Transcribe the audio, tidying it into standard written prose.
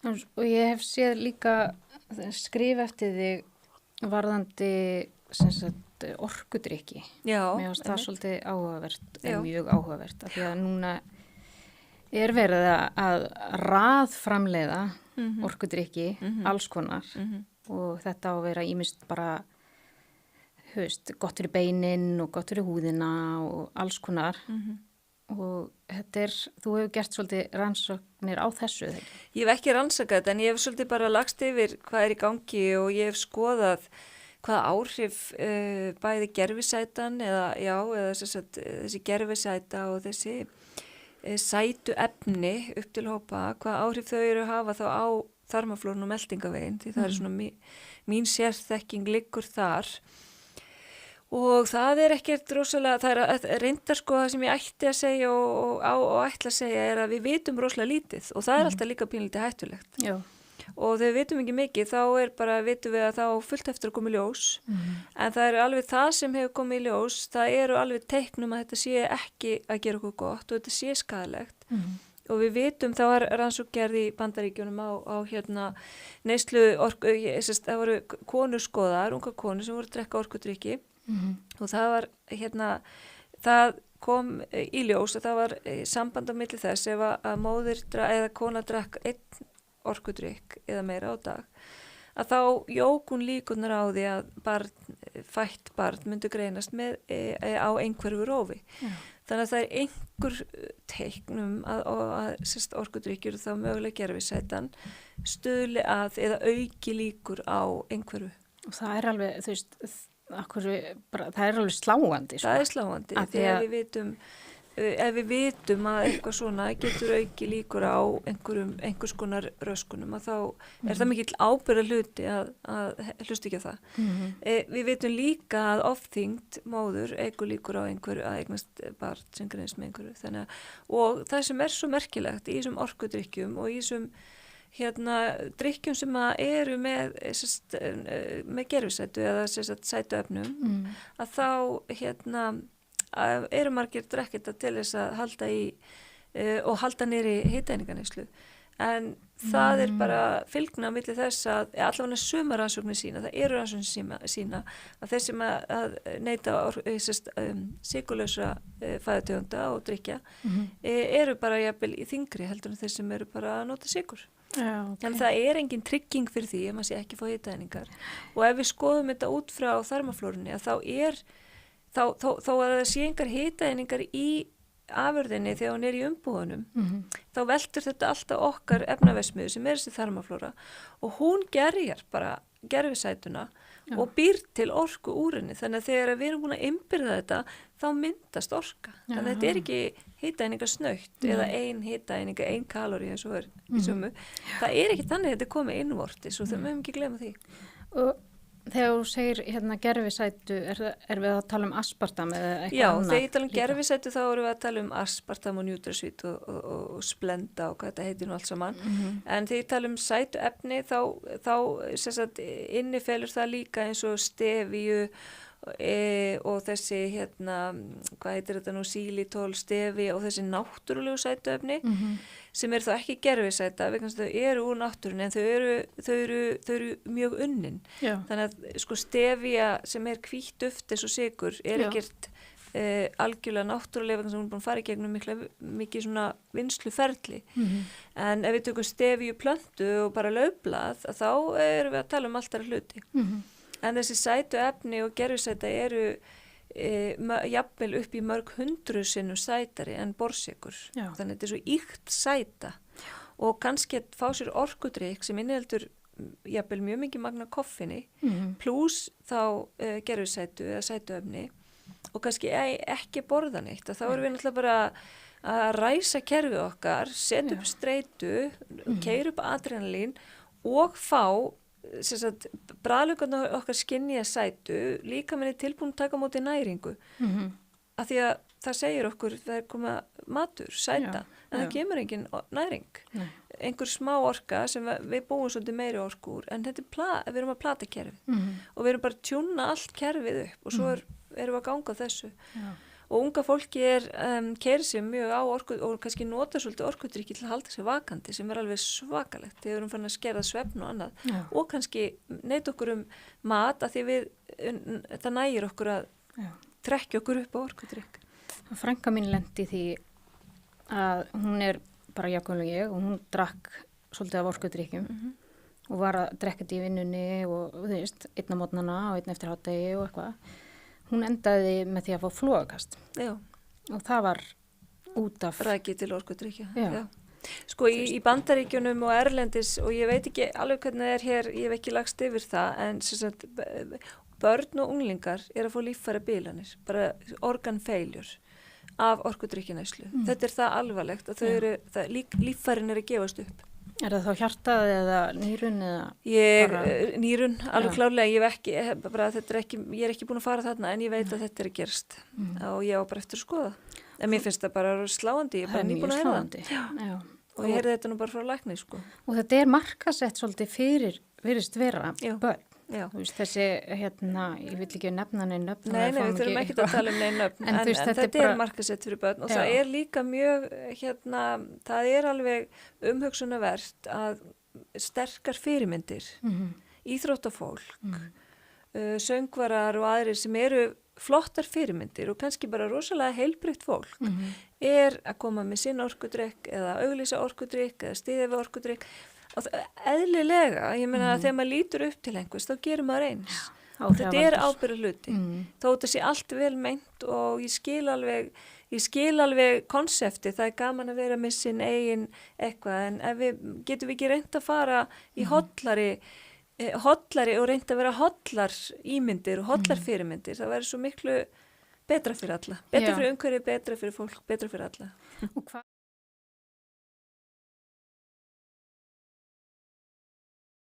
Og ég hef séð líka skrif eftir þig varðandi sem sagt orkudrykki. Já, Mér finnst það svolítið áhugavert, mjög áhugavert, af því að núna verið að raðframleiða orkudrykki, alls konar og þetta á að vera ýmist bara, gott fyrir beinin og gott fyrir húðina og alls konar. Og þetta þú hefur gert svolítið rannsóknir á þessu, þegar? Ég hef ekki rannsakað þetta, en ég hef svolítið bara lagst yfir hvað í gangi og ég hef skoðað hvaða áhrif bæði gerfisætan eða þessi gerfisæta og þessi sætu efni upp til hópa, hvaða áhrif þau eru að hafa þá á þarmaflórun og meltingaveginn, því það er svona mín sérþekking liggur þar. Og það ekkert rosalega, það reyndar sko það sem ég ætti að segja og ætla að segja að við vitum rosalega lítið og það alltaf líka pínlítið hættulegt. Já. Og þegar við vitum ekki mikið þá vitum við að þá fullt eftir að koma í ljós. En það alveg það sem hefur komið í ljós, það eru alveg teiknum að þetta sé ekki að gera okkur gott og þetta sé skaðlegt. Og við vitum, það var rannsókn gerð í Bandaríkjunum á neyslu það voru konur skoðar, unga konur sem voru að drekka orkudrykki. Og það var það kom í ljós að það var samband á milli þess ef að móðir eða kona drakk einn orkudrykk eða meira á dag, að þá jók hún líkurnar á því að fætt barn myndi greinast á einhverfu rófi. Þannig að það einhver teiknum að orkudrykkjur þá mögulega gerfisætan stuðli að eða auki líkur á einhverfu. Og það alveg, það alveg sláandi. Það sláandi, þegar ef við vitum að eitthvað svona getur auki líkur á einhvers konar röskunum, að þá það mikill ábyrgðar hluti að hlusta ekki á það. Við vitum líka að ofþyngd móður eigur líkur á einhverju að eignast barn sem greinist með einhverju. Og það sem svo merkilegt í þessum orkudrykkjum og í þessum drykkjum sem eru með gerfisætu eða sætuefnum, að þá eru margir drekkita til þess að halda í og halda niðri hitaeininganeyslu. En það bara fylgna á milli þess að allavega sumar rannsóknir sína, það eru rannsóknir sína að þeir sem að neyta sykurlausra fæðutegunda og drykkja eru bara jafnvel í þyngri heldur en þeir sem eru bara að nota sykur. En það engin trygging fyrir því að maður sé ekki fá hitaeiningar. Og ef við skoðum þetta út frá þarmaflórunni, að þó að það sé engar hitaeiningar í afurðinni þegar hún í umbúðunum, þá veltur þetta alltaf okkar efnaverksmiðju sem þessi þarmaflóra og hún gerjar bara gerfisætuna og býr til orku úr henni. Þannig að þegar við erum búin að innbyrða þetta, þá myndast orka. Þannig að þetta ekki hitaeininga snögt eða ein hitaeininga, ein kalóri eins og í sumu. Það ekki þannig að þetta komið innvortis og það mögum ekki glemma því. Og þegar þú segir gerfisætu, við að tala um aspartam eða eitthvað annað? Já, þegar ég tala um gerfisætu þá erum við að tala um aspartam og NutraSweet og Splenda og hvað þetta heitir nú allt saman. En þegar ég tala um sætu efni þá innifelur það líka eins og stevíu og þessi hvað heitir þetta nú, xylitol, stevi og þessi náttúrulegu sætuefni sem þá ekki gerfisæta vegna þess að þau eru úr náttúrunni en þau eru mjög unnin. Þannig að stevia sem hvítt duft eins og sykur ekkert algjörlega náttúrulega vegna þess að hún er búin að fara í gegnum mikið svona vinsluferli. En ef við tökum steviu plöntu og bara laufblað þá erum við að tala um allt aðra hluti. En þessi sætu efni og gerfisæta eru jafnvel upp í mörg 100 sinnum sætari en borsykur. Þannig að þetta svo ýkt sæta og kannski að fá sér orkudrykk sem inniheldur jafnvel mjög mikið magna koffini pluss þá gerfisætu eða sætuefni og kannski ekki borða neitt. Og þá erum við náttúrulega bara að ræsa kerfið okkar, setja upp streitu, keyra upp adrenalín og fá bragðlaugarnar okkar skynja sætu, líka minni tilbúin að taka á móti næringu. Af því að það segir okkur það koma matur, sæta, en það kemur engin næring. Einhver smá orka sem við búum svolítið meiri orku úr, en þetta við erum að plata kerfið og við erum bara að tjúna allt kerfið upp og svo erum við að ganga á þessu. og unga fólki keyrir sig mjög á orku og kannski nota svolítið orkudrykki til að halda sig vakandi sem alveg svakalegt. Þegar við erum fann að skerða svefn og annað og kannski neita okkur mat að því það nægir okkur að trekkja okkur upp á orkudrykk. Frænka mín lendi því að hún bara jafnvel og ég og hún drakk svolítið af orkudrykkjum og var að drekka þetta í vinnunni og þú veist, einn á mótnana og einn eftir hádegi og eitthvað. Hún endaði með því að fá flogakast. Já. Og það var út af... Rækið til orkudrykkja. Já. Sko í Bandaríkjunum og erlendis og ég veit ekki alveg hvernig það hér, ég hef ekki lagst yfir það, en sem sagt, börn og unglingar að fá líffærabilanir, bara organ failure af orkudrykkjanæslu. Þetta það alvarlegt að líffærin að gefast upp. Það þá hjartað eða nýrun eða? Nýrun, alveg klárlega, ég er ekki búin að fara þarna en ég veit að þetta að gerast og ég á bara eftir að skoða. En mér finnst það bara sláandi, ég er bara nýbúin að heyra það. Og ég heyrði þetta nú bara frá lækni, sko. Og þetta markasett svolítið fyrir virðist vera börn. Já. Þú veist, þessi, ég vil ekki nefna neinn nöfn. Nei, við þurfum ekki að tala neinn nöfn, en þetta markasett fyrir börn og það líka mjög, það alveg umhugsunarvert að sterkar fyrirmyndir, íþróttafólk, söngvarar og aðrir sem eru flottar fyrirmyndir og kannski bara rosalega heilbrigt fólk að koma með sinn orkudrykk eða auglýsa orkudrykk eða styðja við orkudrykk og eðlilega, ég meina að þegar maður lítur upp til einhvers þá gerir maður eins og þetta ábyrgð hluti þó þetta sé allt vel meint og ég skil alveg konsepti, það gaman að vera með sinn eigin eitthvað en getum við ekki reynt að fara í hollari og reynt að vera hollar ímyndir og hollar fyrirmyndir, það væri svo miklu betra fyrir alla, betra fyrir umhverfið, betra fyrir fólk, betra fyrir alla.